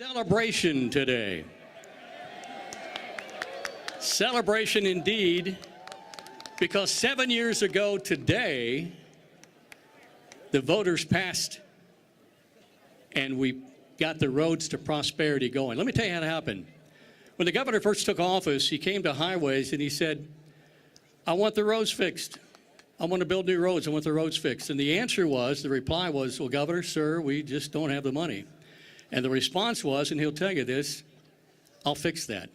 Celebration today. Celebration indeed, because 7 years ago today, the voters passed and we got the roads to prosperity going. Let me tell you how it happened. When the governor first took office, he came to highways and he said, I want the roads fixed. I want to build new roads. I want the roads fixed. And the answer was, the reply was, well, Governor, sir, we just don't have the money. And the response was, and he'll tell you this, I'll fix that.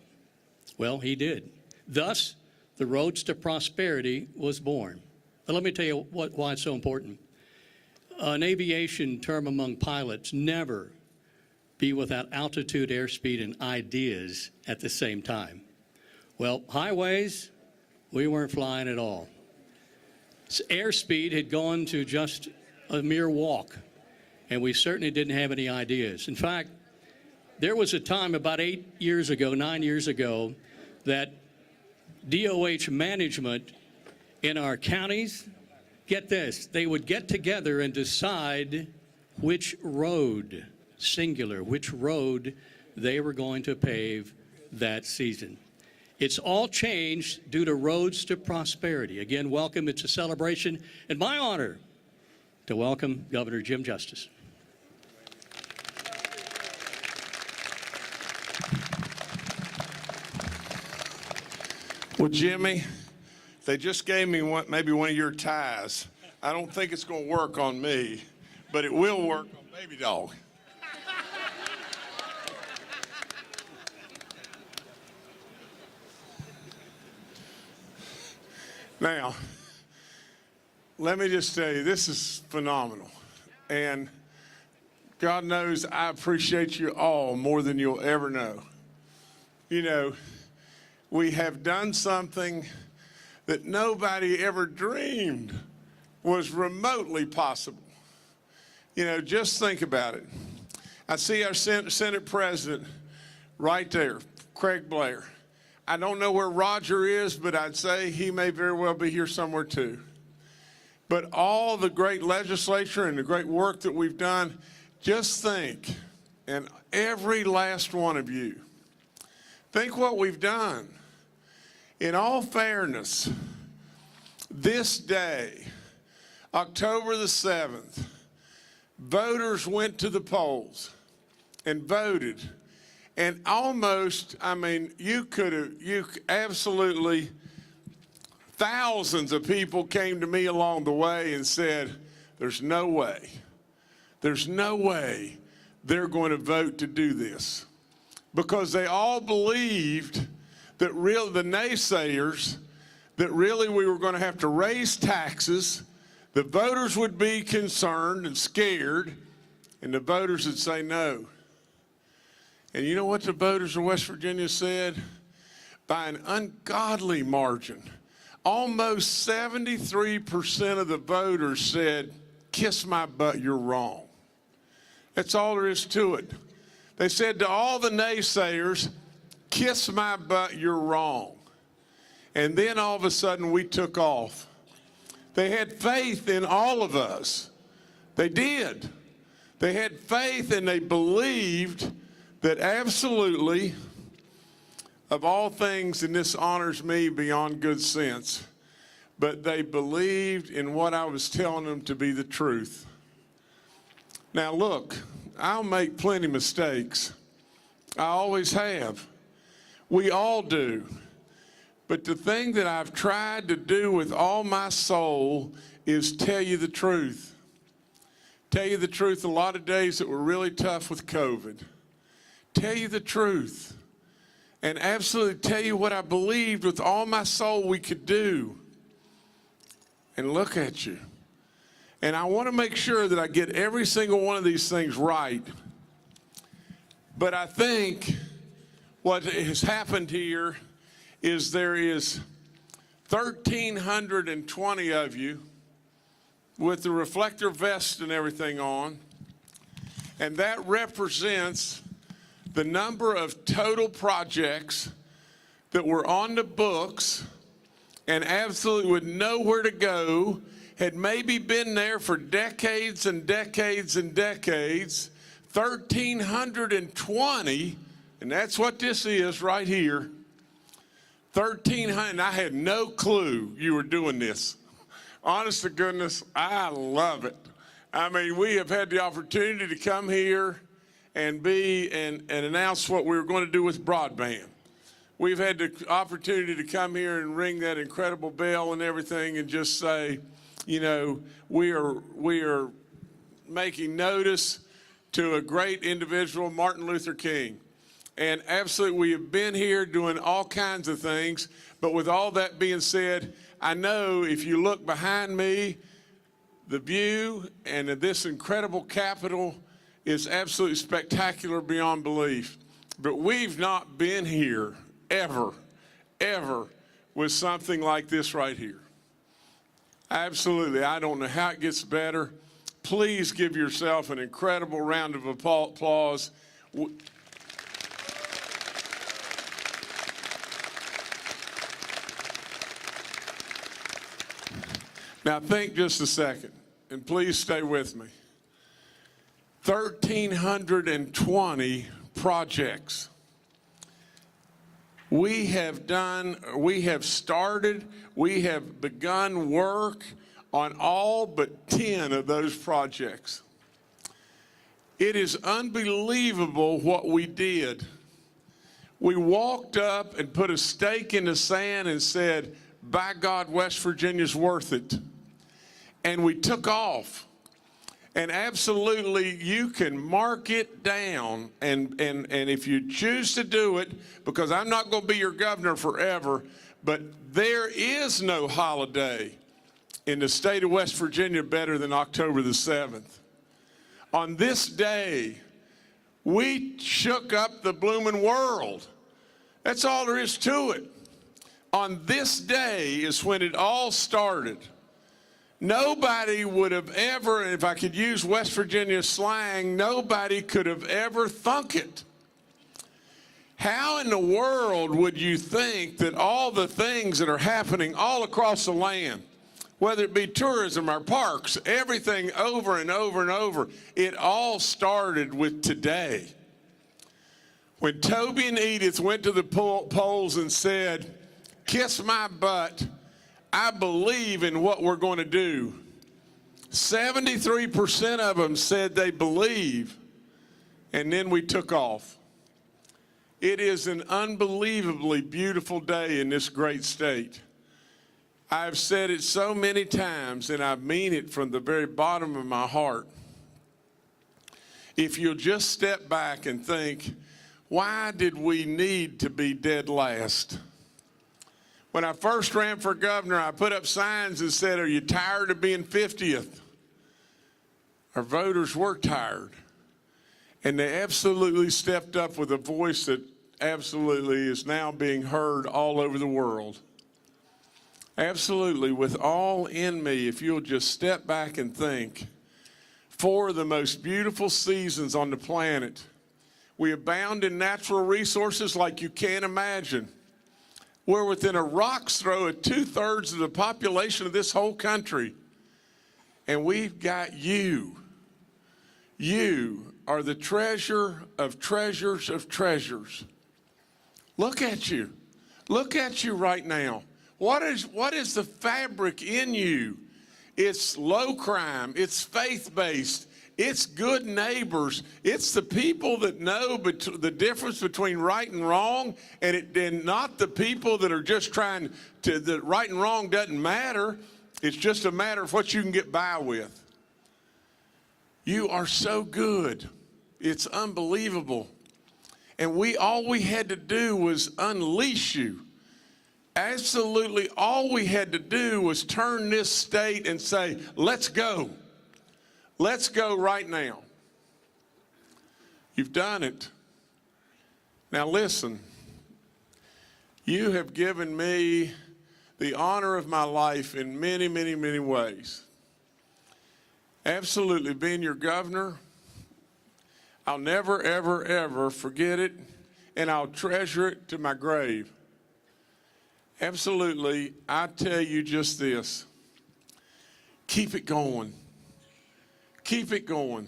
Well, he did. Thus, the roads to prosperity was born. But let me tell you why it's so important. An aviation term among pilots, never be without altitude, airspeed, and ideas at the same time. Well, highways, we weren't flying at all. Airspeed had gone to just a mere walk, and we certainly didn't have any ideas. In fact, there was a time about 9 years ago, that DOH management in our counties, get this, they would get together and decide which road, singular, which road they were going to pave that season. It's all changed due to Roads to Prosperity. Again, welcome. It's a celebration, and my honor to welcome Governor Jim Justice. Well, Jimmy, they just gave me maybe one of your ties. I don't think it's going to work on me, but it will work on Baby Dog. Now, let me just tell you, this is phenomenal. And God knows I appreciate you all more than you'll ever know. You know, we have done something that nobody ever dreamed was remotely possible. You know, just think about it. I see our Senate President right there, Craig Blair. I don't know where Roger is, but I'd say he may very well be here somewhere too. But all the great legislature and the great work that we've done, just think, and every last one of you, think what we've done. In all fairness, this day, October the 7th, voters went to the polls and voted. And almost, I mean, you absolutely, thousands of people came to me along the way and said, there's no way they're going to vote to do this. Because they all believed that the naysayers, that really we were going to have to raise taxes, the voters would be concerned and scared, and the voters would say no. And you know what the voters of West Virginia said? By an ungodly margin, almost 73% of the voters said, kiss my butt, you're wrong. That's all there is to it. They said to all the naysayers, kiss my butt, you're wrong. And then all of a sudden we took off. They had faith in all of us. They did. They had faith and they believed that absolutely, of all things, and this honors me beyond good sense, but they believed in what I was telling them to be the truth. Now look, I'll make plenty of mistakes. I always have. We all do. But the thing that I've tried to do with all my soul is tell you the truth. Tell you the truth a lot of days that were really tough with COVID. Tell you the truth. And absolutely tell you what I believed with all my soul we could do. And look at you. And I want to make sure that I get every single one of these things right. But I think what has happened here is there is 1,320 of you with the reflector vest and everything on, and that represents the number of total projects that were on the books and absolutely would know where to go, had maybe been there for decades and decades and decades, 1,320, and that's what this is right here. 1,300, I had no clue you were doing this. Honest to goodness, I love it. I mean, we have had the opportunity to come here and announce what we were going to do with broadband. We've had the opportunity to come here and ring that incredible bell and everything and just say, you know, we are making notice to a great individual, Martin Luther King. And absolutely, we have been here doing all kinds of things. But with all that being said, I know if you look behind me, the view and this incredible Capitol is absolutely spectacular beyond belief. But we've not been here ever with something like this right here. Absolutely. I don't know how it gets better. Please give yourself an incredible round of applause. Now think just a second, and please stay with me. 1,320 projects. We have started, we have begun work on all but 10 of those projects. It is unbelievable what we did. We walked up and put a stake in the sand and said, by God, West Virginia's worth it. And we took off. And absolutely, you can mark it down. And if you choose to do it, because I'm not going to be your governor forever, but there is no holiday in the state of West Virginia better than October the 7th. On this day, we shook up the blooming world. That's all there is to it. On this day is when it all started. Nobody would have ever, if I could use West Virginia slang, nobody could have ever thunk it. How in the world would you think that all the things that are happening all across the land, whether it be tourism or parks, everything over and over and over, it all started with today. When Toby and Edith went to the polls and said, kiss my butt, I believe in what we're going to do. 73% of them said they believe, and then we took off. It is an unbelievably beautiful day in this great state. I've said it so many times, and I mean it from the very bottom of my heart. If you'll just step back and think, why did we need to be dead last? When I first ran for governor, I put up signs and said, are you tired of being 50th? Our voters were tired. And they absolutely stepped up with a voice that absolutely is now being heard all over the world. Absolutely, with all in me, if you'll just step back and think, 4 of the most beautiful seasons on the planet. We abound in natural resources like you can't imagine. We're within a rock's throw of 2/3 of the population of this whole country. And we've got you. You are the treasure of treasures of treasures. Look at you. Look at you right now. What is the fabric in you? It's low crime. It's faith-based. It's good neighbors. It's the people that know the difference between right and wrong, and not the people that are just trying to, that right and wrong doesn't matter. It's just a matter of what you can get by with. You are so good. It's unbelievable. And all we had to do was unleash you. Absolutely all we had to do was turn this state and say, let's go. Let's go right now. You've done it. Now listen, you have given me the honor of my life in many, many, many ways. Absolutely, being your governor, I'll never, ever, ever forget it, and I'll treasure it to my grave. Absolutely, I tell you just this. Keep it going. Keep it going.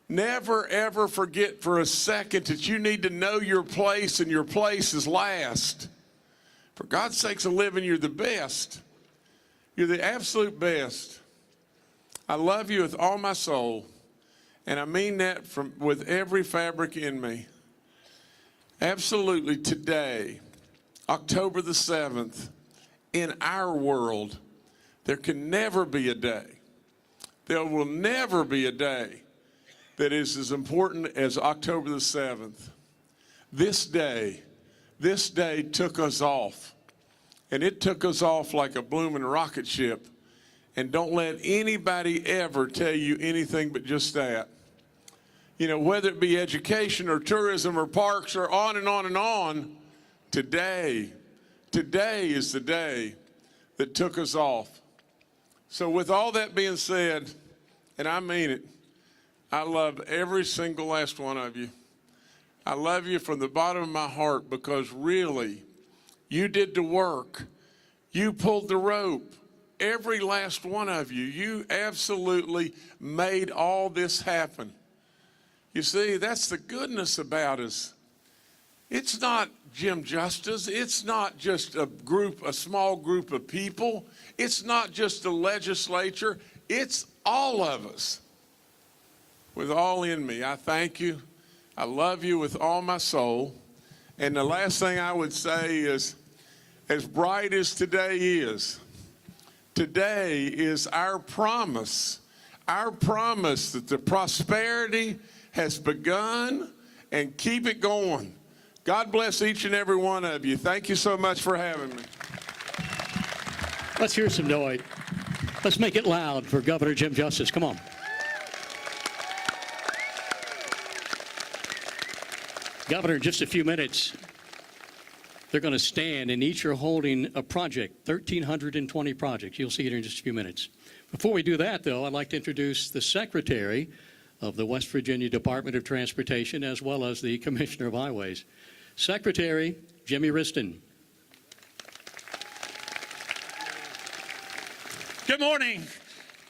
Never, ever forget for a second that you need to know your place, and your place is last. For God's sakes of living, you're the best. You're the absolute best. I love you with all my soul, and I mean that with every fabric in me. Absolutely, today, October the 7th, in our world, there can never be a day, there will never be a day that is as important as October the 7th. This day took us off, and it took us off like a blooming rocket ship. And don't let anybody ever tell you anything but just that. You know, whether it be education or tourism or parks or on and on and on, today is the day that took us off. So with all that being said, and I mean it, I love every single last one of you. I love you from the bottom of my heart, because really, you did the work. You pulled the rope. Every last one of you. You absolutely made all this happen. You see, that's the goodness about us. It's not Jim Justice. It's not just a small group of people. It's not just the legislature. It's all of us. With all in me, I thank you. I love you with all my soul. And the last thing I would say is, as bright as today is our promise that the prosperity has begun, and keep it going. God bless each and every one of you. Thank you so much for having me. Let's hear some noise. Let's make it loud for Governor Jim Justice. Come on. Governor, in just a few minutes, they're going to stand, and each are holding a project, 1,320 projects. You'll see it in just a few minutes. Before we do that, though, I'd like to introduce the Secretary of the West Virginia Department of Transportation, as well as the Commissioner of Highways. Secretary Jimmy Riston. Good morning.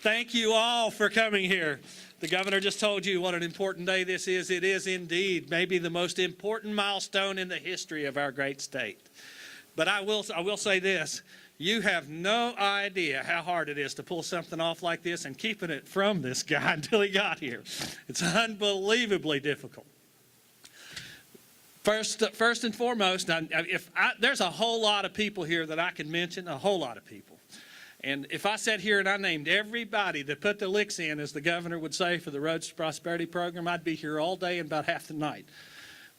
Thank you all for coming here. The governor just told you what an important day this is. It is indeed maybe the most important milestone in the history of our great state. But I will say this. You have no idea how hard it is to pull something off like this and keeping it from this guy until he got here. It's unbelievably difficult. First and foremost, there's a whole lot of people here that I can mention, a whole lot of people. And if I sat here and I named everybody that put the licks in, as the governor would say, for the Roads to Prosperity program, I'd be here all day and about half the night.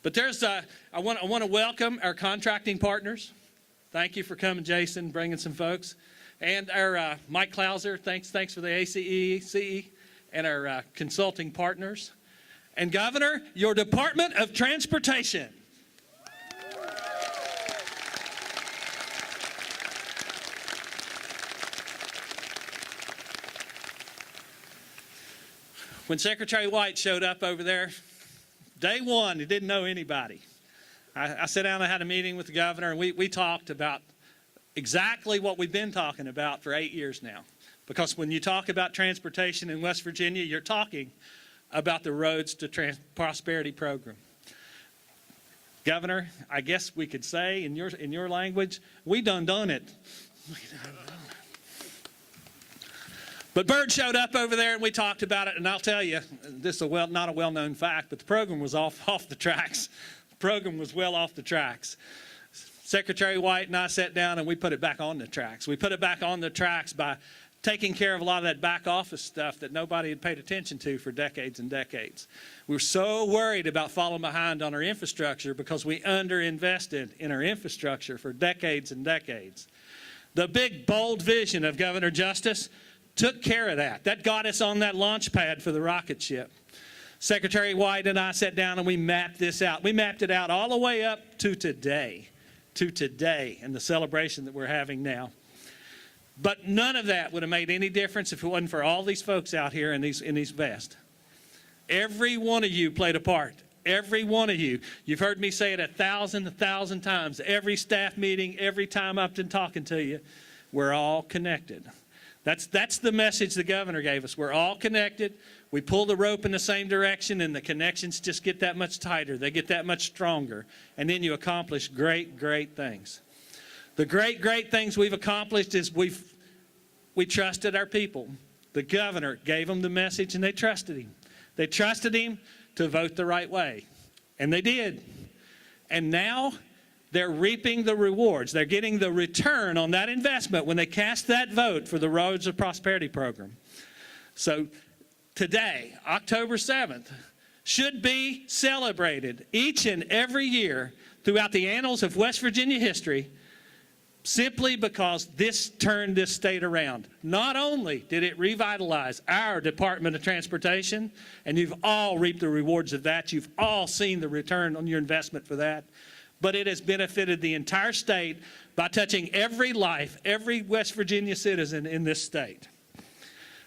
But I want to welcome our contracting partners. Thank you for coming, Jason, bringing some folks. And our Mike Clauser, thanks for the ACE, and our consulting partners. And Governor, your Department of Transportation. When Secretary White showed up over there, day one, he didn't know anybody. I sat down and had a meeting with the governor, and we talked about exactly what we've been talking about for 8 years now. Because when you talk about transportation in West Virginia, you're talking about the Roads to Prosperity program. Governor, I guess we could say in your language, we done it. But Bird showed up over there and we talked about it, and I'll tell you, this is not a well-known fact, but the program was off the tracks. The program was well off the tracks. Secretary White and I sat down and we put it back on the tracks. We put it back on the tracks by taking care of a lot of that back office stuff that nobody had paid attention to for decades and decades. We were so worried about falling behind on our infrastructure because we underinvested in our infrastructure for decades and decades. The big, bold vision of Governor Justice took care of that. That got us on that launch pad for the rocket ship. Secretary White and I sat down and we mapped this out. We mapped it out all the way up to today, and the celebration that we're having now. But none of that would have made any difference if it wasn't for all these folks out here in these vests. Every one of you played a part. Every one of you. You've heard me say it 1,000 times. Every staff meeting, every time I've been talking to you, we're all connected. That's the message the governor gave us. We're all connected. we pull the rope in the same direction, and the connections just get that much tighter. They get that much stronger. And then you accomplish great, great things. The great, great things we've accomplished is we trusted our people. The governor gave them the message, and they trusted him. They trusted him to vote the right way. And they did. And now they're reaping the rewards. They're getting the return on that investment when they cast that vote for the Roads to Prosperity program. So today, October 7th, should be celebrated each and every year throughout the annals of West Virginia history, simply because this turned this state around. Not only did it revitalize our Department of Transportation, and you've all reaped the rewards of that, you've all seen the return on your investment for that, but it has benefited the entire state by touching every life, every West Virginia citizen in this state.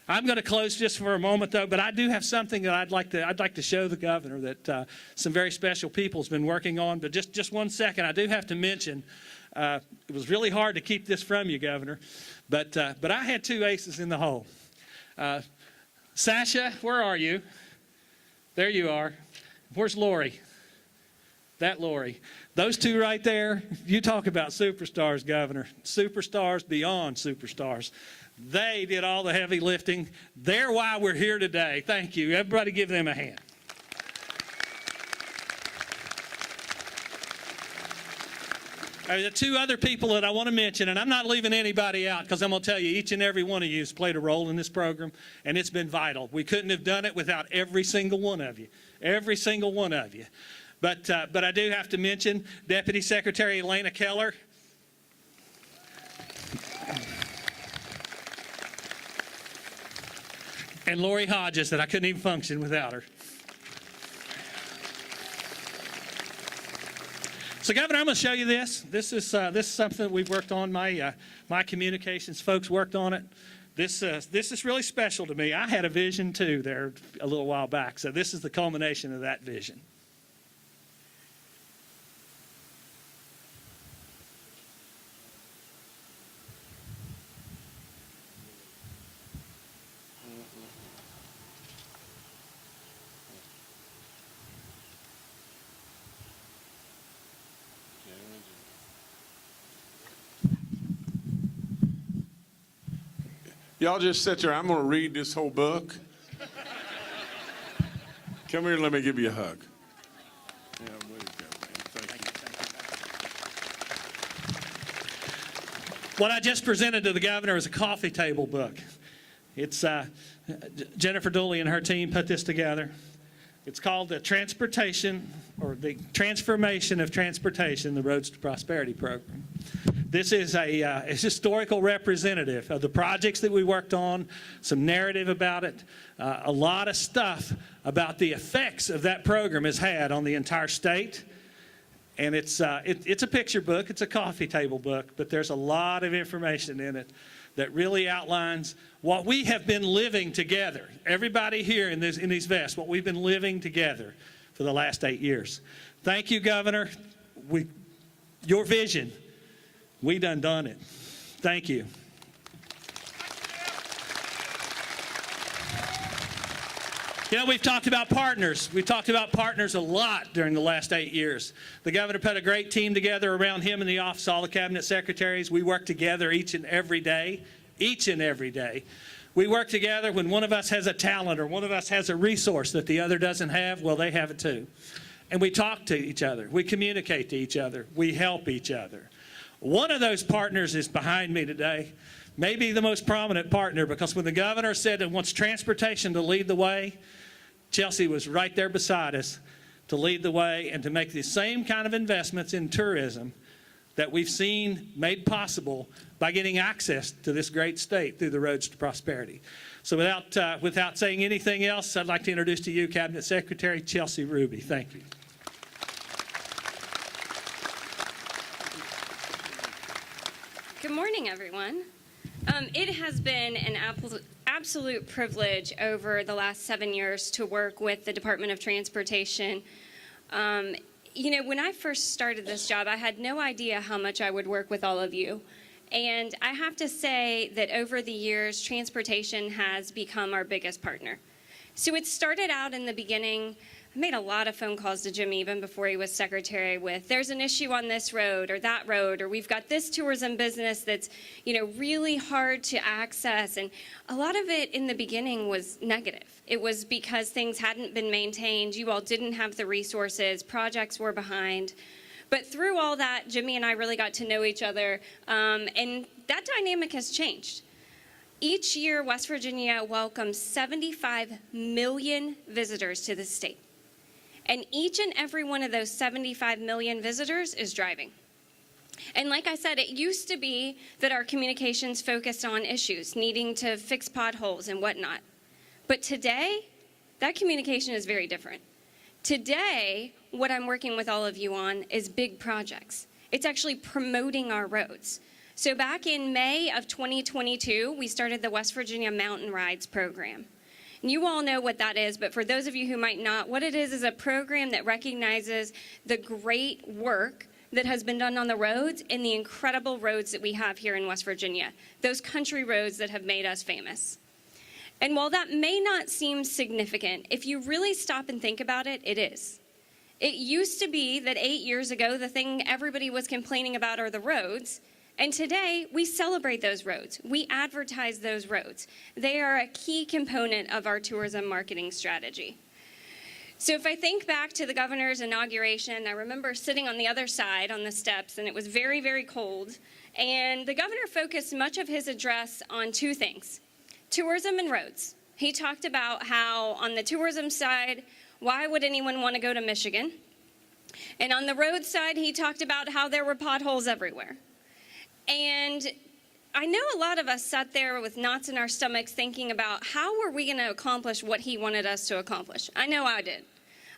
I'm going to close just for a moment, though, but I do have something that I'd like to show the governor that some very special people has been working on. But just 1 second, I do have to mention, it was really hard to keep this from you, Governor, but I had 2 aces in the hole. Sasha, where are you? There you are. Where's Lori? That Lori. Those 2 right there, you talk about superstars, Governor. Superstars beyond superstars. They did all the heavy lifting. They're why we're here today. Thank you. Everybody give them a hand. The 2 other people that I want to mention, and I'm not leaving anybody out because I'm going to tell you each and every one of you has played a role in this program, and it's been vital. We couldn't have done it without every single one of you. Every single one of you. But I do have to mention Deputy Secretary Elena Keller. And Lori Hodges, that I couldn't even function without her. So, Governor, I'm going to show you this. This is something that we've worked on. My communications folks worked on it. This is really special to me. I had a vision, too, there a little while back. So this is the culmination of that vision. Y'all just sit there. I'm going to read this whole book. Come here and let me give you a hug. Yeah, way to go, man. Thank you. What I just presented to the governor is a coffee table book. It's Jennifer Dooley and her team put this together. It's called the Transportation, or the Transformation of Transportation, the Roads to Prosperity program. This is a historical representative of the projects that we worked on, some narrative about it, a lot of stuff about the effects of that program has had on the entire state. And it's a picture book, it's a coffee table book, but there's a lot of information in it that really outlines what we have been living together. Everybody here in these vests, what we've been living together for the last 8 years. Thank you, Governor. Your vision, we done it. Thank you. You know, we've talked about partners. We've talked about partners a lot during the last 8 years. The governor put a great team together around him in the office, all the cabinet secretaries. We work together each and every day. Each and every day. We work together when one of us has a talent or one of us has a resource that the other doesn't have. Well, they have it too. And we talk to each other. We communicate to each other. We help each other. One of those partners is behind me today. Maybe the most prominent partner, because when the governor said he wants transportation to lead the way, Chelsea was right there beside us to lead the way and to make the same kind of investments in tourism that we've seen made possible by getting access to this great state through the Roads to Prosperity. So without saying anything else, I'd like to introduce to you Cabinet Secretary Chelsea Ruby. Thank you. Good morning, everyone. It has been an absolute privilege over the last 7 years to work with the Department of Transportation. You know, when I first started this job, I had no idea how much I would work with all of you. And I have to say that over the years, transportation has become our biggest partner. So it started out in the beginning. I made a lot of phone calls to Jim even before he was secretary with, there's an issue on this road or that road, or we've got this tourism business that's, really hard to access. And a lot of it in the beginning was negative. It was because things hadn't been maintained. You all didn't have the resources. Projects were behind. But through all that, Jimmy and I really got to know each other. And that dynamic has changed. Each year, West Virginia welcomes 75 million visitors to the state. And each and every one of those 75 million visitors is driving. And like I said, it used to be that our communications focused on issues, needing to fix potholes and whatnot. But today, that communication is very different. Today, what I'm working with all of you on is big projects. It's actually promoting our roads. So back in May of 2022, we started the West Virginia Mountain Rides program. And you all know what that is, but for those of you who might not, what it is a program that recognizes the great work that has been done on the roads and the incredible roads that we have here in West Virginia, those country roads that have made us famous. And while that may not seem significant, if you really stop and think about it, it is. It used to be that 8 years ago, the thing everybody was complaining about are the roads. And today, we celebrate those roads. We advertise those roads. They are a key component of our tourism marketing strategy. So if I think back to the governor's inauguration, I remember sitting on the other side on the steps, and it was very, very cold. And the governor focused much of his address on two things: tourism and roads. He talked about how on the tourism side, why would anyone want to go to Michigan? And on the road side, he talked about how there were potholes everywhere. And I know a lot of us sat there with knots in our stomachs thinking about how were we going to accomplish what he wanted us to accomplish. I know I did.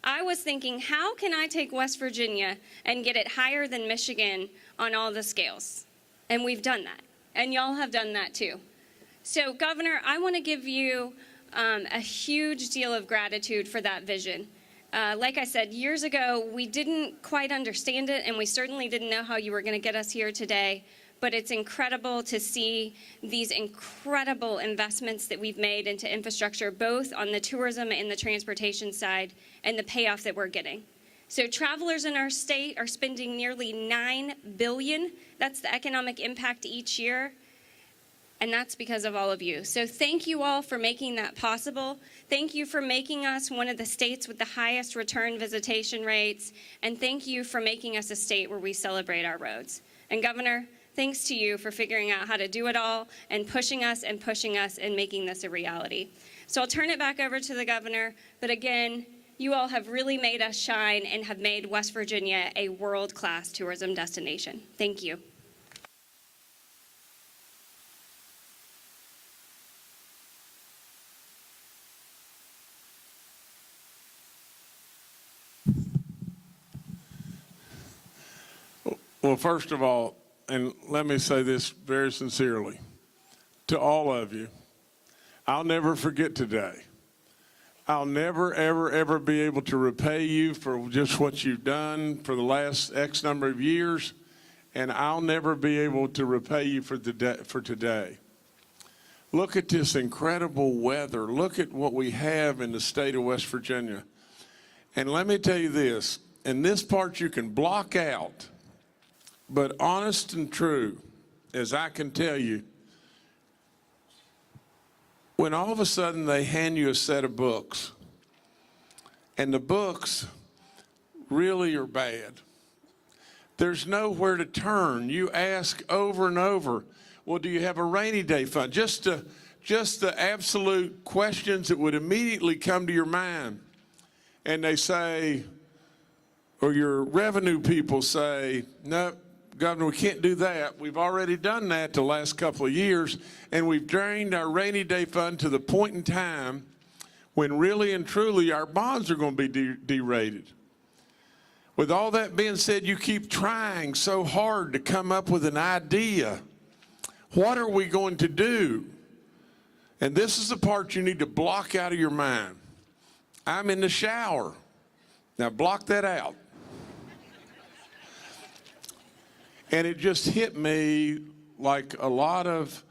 I was thinking, how can I take West Virginia and get it higher than Michigan on all the scales? And we've done that. And y'all have done that too. So, Governor, I want to give you a huge deal of gratitude for that vision. Like I said, years ago, we didn't quite understand it, and we certainly didn't know how you were going to get us here today. But it's incredible to see these incredible investments that we've made into infrastructure, both on the tourism and the transportation side, and the payoff that we're getting. So travelers in our state are spending nearly $9 billion. That's the economic impact each year. And that's because of all of you. So thank you all for making that possible. Thank you for making us one of the states with the highest return visitation rates. And thank you for making us a state where we celebrate our roads. And Governor, thanks to you for figuring out how to do it all and pushing us and making this a reality. So I'll turn it back over to the governor. But again, you all have really made us shine and have made West Virginia a world-class tourism destination. Thank you. Well, first of all, and let me say this very sincerely to all of you, I'll never forget today. I'll never, ever, ever be able to repay you for just what you've done for the last X number of years, and I'll never be able to repay you for today. Look at this incredible weather. Look at what we have in the state of West Virginia. And let me tell you this, and this part you can block out, but honest and true, as I can tell you, when all of a sudden they hand you a set of books, and the books really are bad, there's nowhere to turn. You ask over and over, well, do you have a rainy day fund? Just the absolute questions that would immediately come to your mind. And they say, or your revenue people say, no, Governor, we can't do that. We've already done that the last couple of years, and we've drained our rainy day fund to the point in time when really and truly our bonds are going to be derated. With all that being said, you keep trying so hard to come up with an idea. What are we going to do? And this is the part you need to block out of your mind. I'm in the shower. Now block that out. And it just hit me like a lot of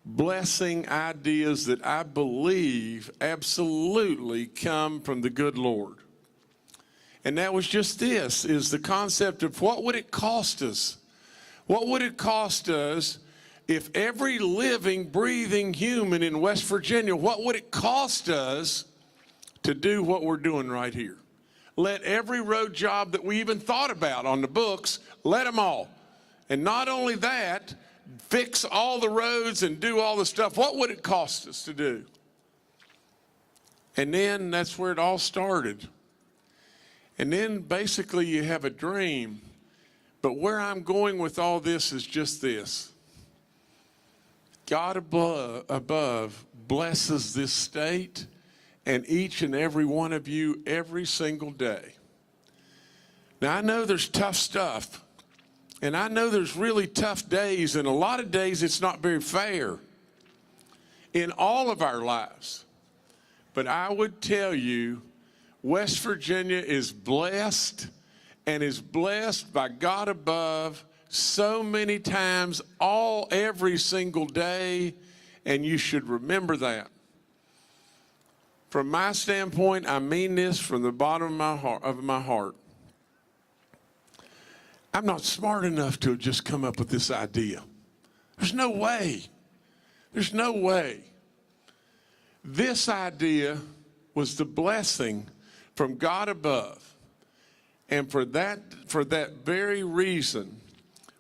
blessing ideas that I believe absolutely come from the good Lord. And that was just this, is the concept of what would it cost us? What would it cost us if every living, breathing human in West Virginia, what would it cost us to do what we're doing right here? Let every road job that we even thought about on the books, let them all. And not only that, fix all the roads and do all the stuff. What would it cost us to do? And then that's where it all started. And then basically you have a dream. But where I'm going with all this is just this. God above blesses this state and each and every one of you every single day. Now, I know there's tough stuff, and I know there's really tough days, and a lot of days it's not very fair in all of our lives. But I would tell you, West Virginia is blessed and is blessed by God above so many times, every single day, and you should remember that. From my standpoint, I mean this from the bottom of my heart. I'm not smart enough to have just come up with this idea. There's no way. There's no way. This idea was the blessing from God above. And for that very reason,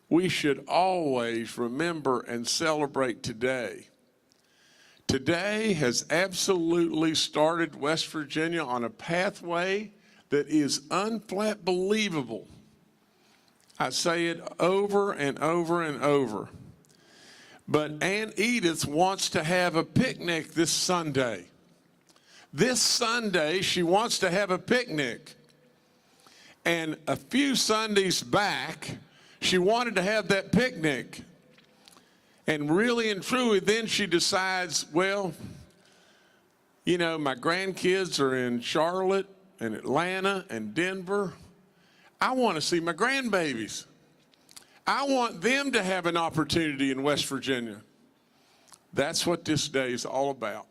we should always remember and celebrate today. Today has absolutely started West Virginia on a pathway that is unbelievable. I say it over and over and over. But Aunt Edith wants to have a picnic this Sunday. This Sunday, she wants to have a picnic. And a few Sundays back, she wanted to have that picnic. And really and truly, then she decides, well, you know, my grandkids are in Charlotte and Atlanta and Denver. I want to see my grandbabies. I want them to have an opportunity in West Virginia. That's what this day is all about.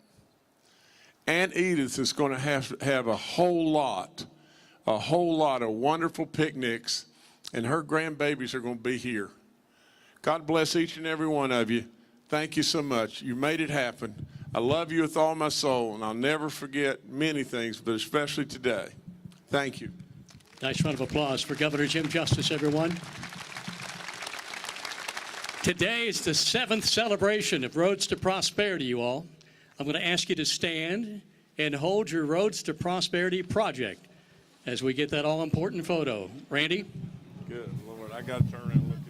Aunt Edith is going to have a whole lot of wonderful picnics, and her grandbabies are going to be here. God bless each and every one of you. Thank you so much. You made it happen. I love you with all my soul, and I'll never forget many things, but especially today. Thank you. Nice round of applause for Governor Jim Justice, everyone. Today is the 7th celebration of Roads to Prosperity, you all. I'm going to ask you to stand and hold your Roads to Prosperity project as we get that all-important photo. Randy? Good Lord, I got to turn around and look at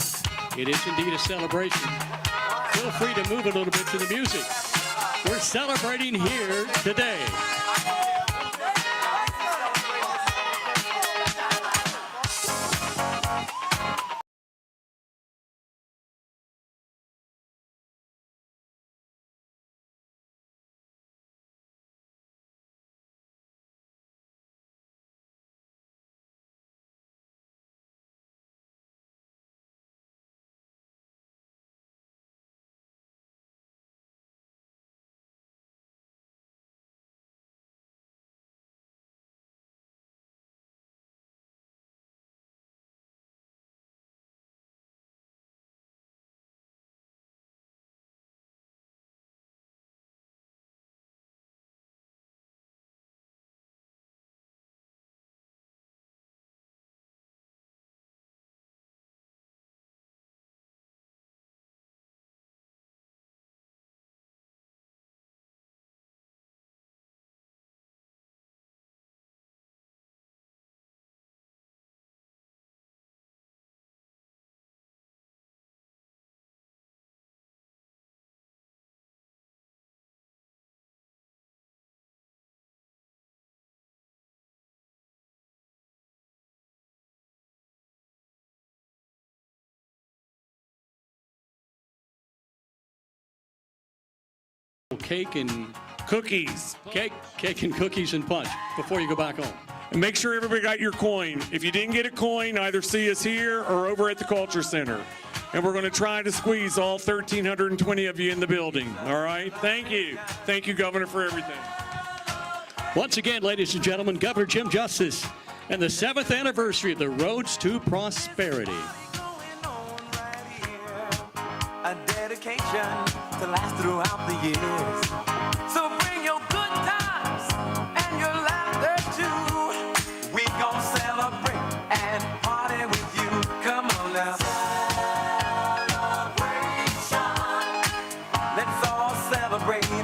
this. It is indeed a celebration. Feel free to move a little bit to the music. We're celebrating here today. Cake and Cookies. cake and cookies and punch before you go back home. And make sure everybody got your coin. If you didn't get a coin, either see us here or over at the Culture Center. And we're going to try to squeeze all 1,320 of you in the building. All right? Thank you. Thank you, Governor, for everything. Once again, ladies and gentlemen, Governor Jim Justice and the 7th anniversary of the Roads to Prosperity. A dedication to last throughout the years. So bring your good times and your laughter too. We gon' celebrate and party with you. Come on now. Celebration. Let's all celebrate.